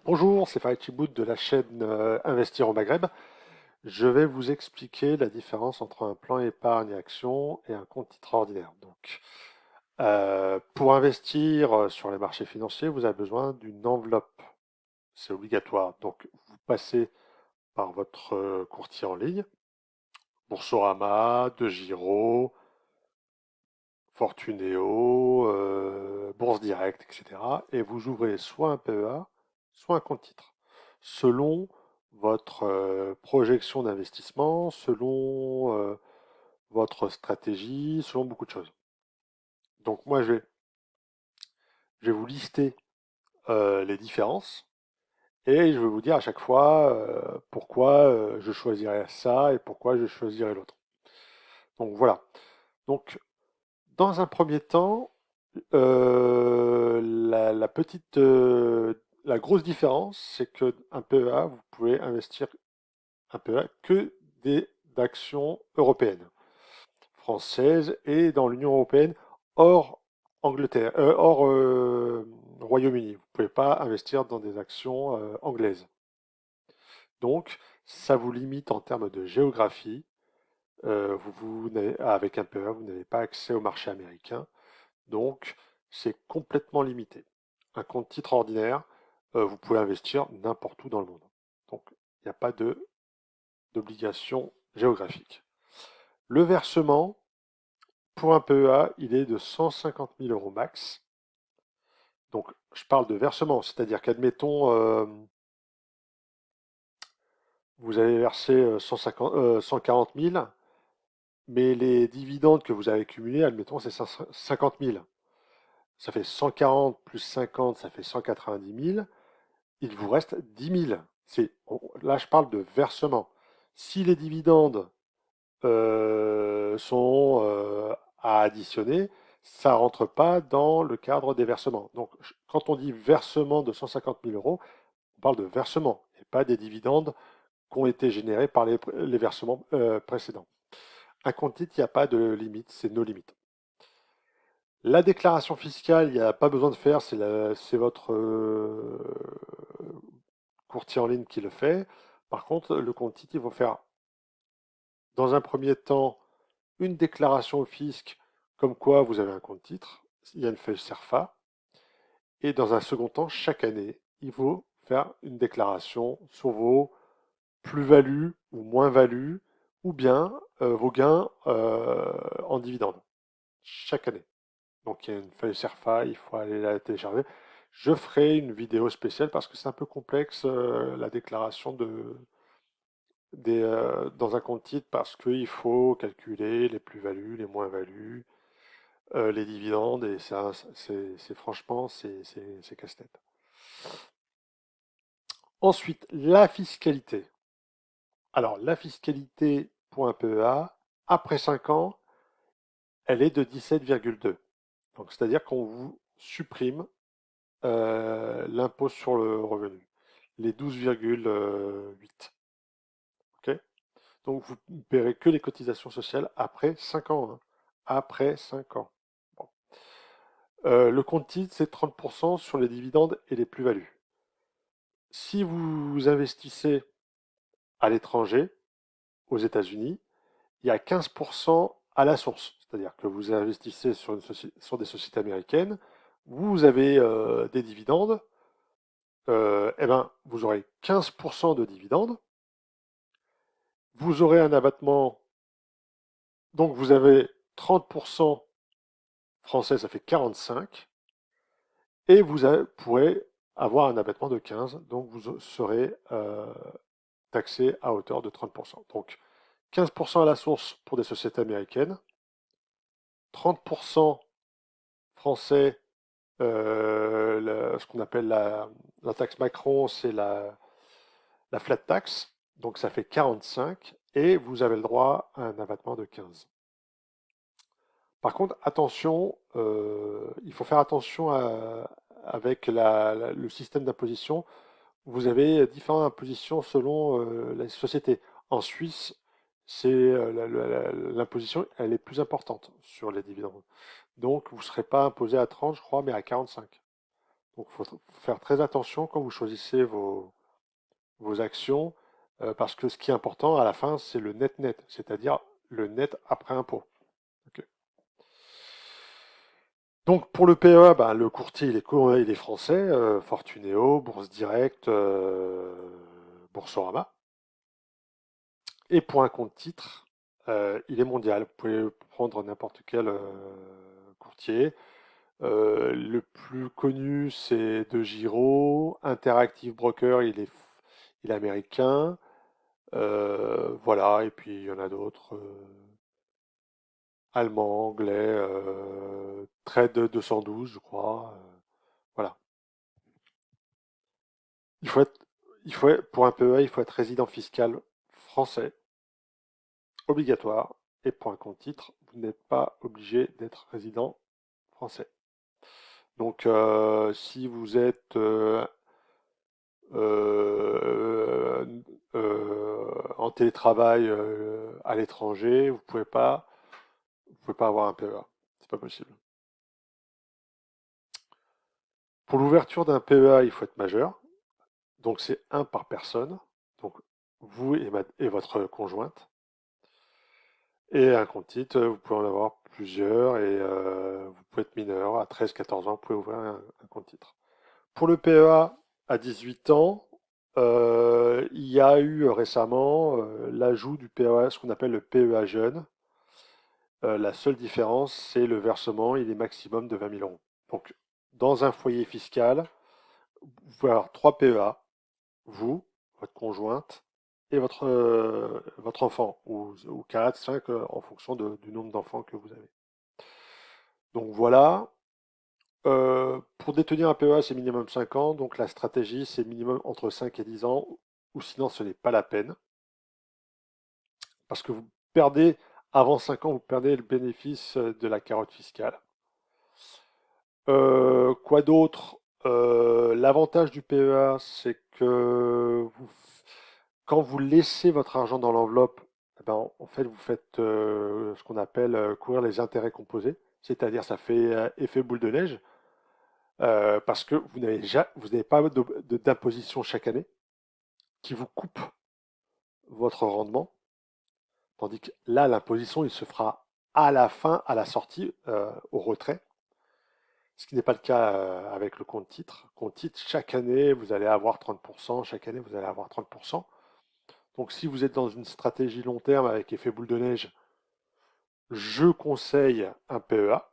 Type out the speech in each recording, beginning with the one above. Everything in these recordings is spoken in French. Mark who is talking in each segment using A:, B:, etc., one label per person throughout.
A: Bonjour, c'est Farid Chibout de la chaîne Investir au Maghreb. Je vais vous expliquer la différence entre un plan épargne action et un compte titre ordinaire. Pour investir sur les marchés financiers, vous avez besoin d'une enveloppe. C'est obligatoire. Donc, vous passez par votre courtier en ligne, Boursorama, DeGiro, Fortuneo, Bourse Direct, etc. Et vous ouvrez soit un PEA, soit un compte titre, selon votre projection d'investissement, selon votre stratégie, selon beaucoup de choses. Donc moi, je vais vous lister les différences et je vais vous dire à chaque fois pourquoi je choisirais ça et pourquoi je choisirais l'autre. Donc voilà. Donc dans un premier temps, la grosse différence, c'est que un PEA, vous pouvez investir un PEA que d'actions européennes, françaises et dans l'Union européenne hors Angleterre, hors Royaume-Uni. Vous ne pouvez pas investir dans des actions anglaises. Donc, ça vous limite en termes de géographie. Avec un PEA, vous n'avez pas accès au marché américain. Donc, c'est complètement limité. Un compte titre ordinaire, vous pouvez investir n'importe où dans le monde. Donc, il n'y a pas d'obligation géographique. Le versement, pour un PEA, il est de 150 000 euros max. Donc, je parle de versement, c'est-à-dire qu'admettons, vous avez versé 140 000, mais les dividendes que vous avez cumulés, admettons, c'est 50 000. Ça fait 140 plus 50, ça fait 190 000. Il vous reste 10 000. Là, je parle de versement. Si les dividendes sont à additionner, ça ne rentre pas dans le cadre des versements. Donc, quand on dit versement de 150 000 euros, on parle de versement et pas des dividendes qui ont été générés par les versements précédents. Un compte titre, il n'y a pas de limite, c'est nos limites. La déclaration fiscale, il n'y a pas besoin de faire, c'est votre courtier en ligne qui le fait. Par contre, le compte titre, il faut faire dans un premier temps une déclaration au fisc comme quoi vous avez un compte titre. Il y a une feuille CERFA. Et dans un second temps, chaque année, il faut faire une déclaration sur vos plus-values ou moins-values ou bien vos gains en dividendes chaque année. Donc il y a une feuille CERFA, il faut aller la télécharger. Je ferai une vidéo spéciale parce que c'est un peu complexe la déclaration dans un compte titre parce qu'il faut calculer les plus-values, les moins-values, les dividendes et ça, franchement, c'est casse-tête. Ensuite, la fiscalité. Alors, la fiscalité pour un PEA, après 5 ans, elle est de 17,2. Donc, c'est-à-dire qu'on vous supprime l'impôt sur le revenu, les 12,8. Ok. Donc, vous ne paierez que les cotisations sociales après 5 ans, hein. Après 5 ans. Bon. Le compte titre, c'est 30% sur les dividendes et les plus-values. Si vous investissez à l'étranger, aux États-Unis, il y a 15% à la source. C'est-à-dire que vous investissez sur des sociétés américaines, vous avez des dividendes, eh ben, vous aurez 15% de dividendes, vous aurez un abattement, donc vous avez 30% français, ça fait 45, et pourrez avoir un abattement de 15, donc vous serez taxé à hauteur de 30%. Donc 15% à la source pour des sociétés américaines, 30% français, ce qu'on appelle la taxe Macron, c'est la flat tax, donc ça fait 45, et vous avez le droit à un abattement de 15. Par contre, attention, il faut faire attention avec le système d'imposition. Vous avez différentes impositions selon les sociétés. En Suisse, l'imposition, elle est plus importante sur les dividendes. Donc, vous ne serez pas imposé à 30, je crois, mais à 45. Donc il faut faire très attention quand vous choisissez vos actions, parce que ce qui est important à la fin, c'est le net-net, c'est-à-dire le net après impôt. Ok. Donc pour le PEA, ben, le courtier il est français, Fortunéo, Bourse Direct, Boursorama. Et pour un compte titre, il est mondial. Vous pouvez prendre n'importe quel courtier. Le plus connu, c'est De Giro. Interactive Broker, il est américain. Voilà, et puis il y en a d'autres. Allemand, anglais, Trade 212, je crois. Voilà. Il faut être, pour un PEA, il faut être résident fiscal français, obligatoire. Et pour un compte titre, vous n'êtes pas obligé d'être résident français. Donc, si vous êtes euh, en télétravail à l'étranger, vous pouvez pas avoir un PEA. C'est pas possible. Pour l'ouverture d'un PEA, il faut être majeur. Donc, c'est un par personne. Donc, vous et votre conjointe. Et un compte titre, vous pouvez en avoir plusieurs et vous pouvez être mineur. À 13-14 ans, vous pouvez ouvrir un compte titre. Pour le PEA à 18 ans, il y a eu récemment l'ajout du PEA, ce qu'on appelle le PEA jeune. La seule différence, c'est le versement, il est maximum de 20 000 euros. Donc, dans un foyer fiscal, vous pouvez avoir 3 PEA, vous, votre conjointe et votre enfant, ou 4, 5, en fonction du nombre d'enfants que vous avez. Donc voilà. Pour détenir un PEA, c'est minimum 5 ans, donc la stratégie, c'est minimum entre 5 et 10 ans, ou sinon ce n'est pas la peine, parce que vous perdez, avant 5 ans, vous perdez le bénéfice de la carotte fiscale. Quoi d'autre? L'avantage du PEA, c'est que quand vous laissez votre argent dans l'enveloppe, eh ben, en fait, vous faites ce qu'on appelle courir les intérêts composés, c'est-à-dire ça fait effet boule de neige. Parce que vous n'avez pas d'imposition chaque année qui vous coupe votre rendement, tandis que là, l'imposition, il se fera à la fin, à la sortie, au retrait, ce qui n'est pas le cas avec le compte titre. Compte titre, chaque année, vous allez avoir 30%, chaque année, vous allez avoir 30%. Donc si vous êtes dans une stratégie long terme avec effet boule de neige, je conseille un PEA.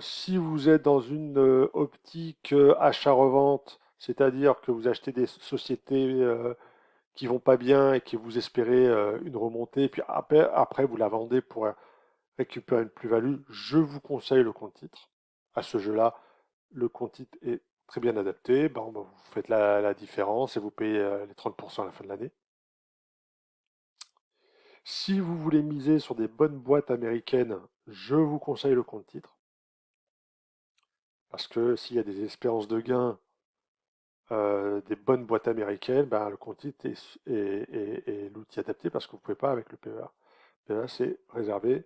A: Si vous êtes dans une optique achat-revente, c'est-à-dire que vous achetez des sociétés qui vont pas bien et que vous espérez une remontée, puis après vous la vendez pour récupérer une plus-value, je vous conseille le compte titre. À ce jeu-là, le compte titre est très bien adapté. Bon, bah, vous faites la différence et vous payez les 30% à la fin de l'année. Si vous voulez miser sur des bonnes boîtes américaines, je vous conseille le compte titre. Parce que s'il y a des espérances de gain des bonnes boîtes américaines, ben, le compte titre est l'outil adapté parce que vous ne pouvez pas avec le PEA. Le PEA, c'est réservé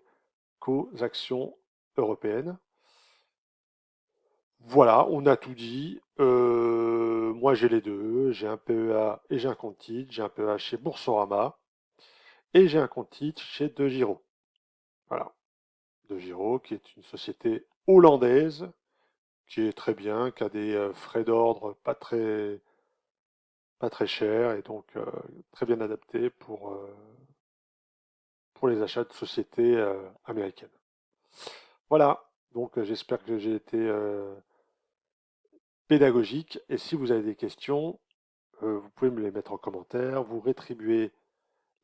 A: qu'aux actions européennes. Voilà, on a tout dit. Moi, j'ai les deux. J'ai un PEA et j'ai un compte titre. J'ai un PEA chez Boursorama et j'ai un compte titre chez De Giro. Voilà. De Giro, qui est une société hollandaise, qui est très bien, qui a des frais d'ordre pas très chers et donc très bien adapté pour les achats de sociétés américaines. Voilà, donc j'espère que j'ai été pédagogique et si vous avez des questions, vous pouvez me les mettre en commentaire, vous rétribuez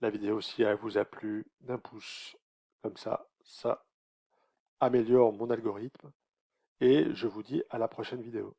A: la vidéo si elle vous a plu d'un pouce, comme ça améliore mon algorithme et je vous dis à la prochaine vidéo.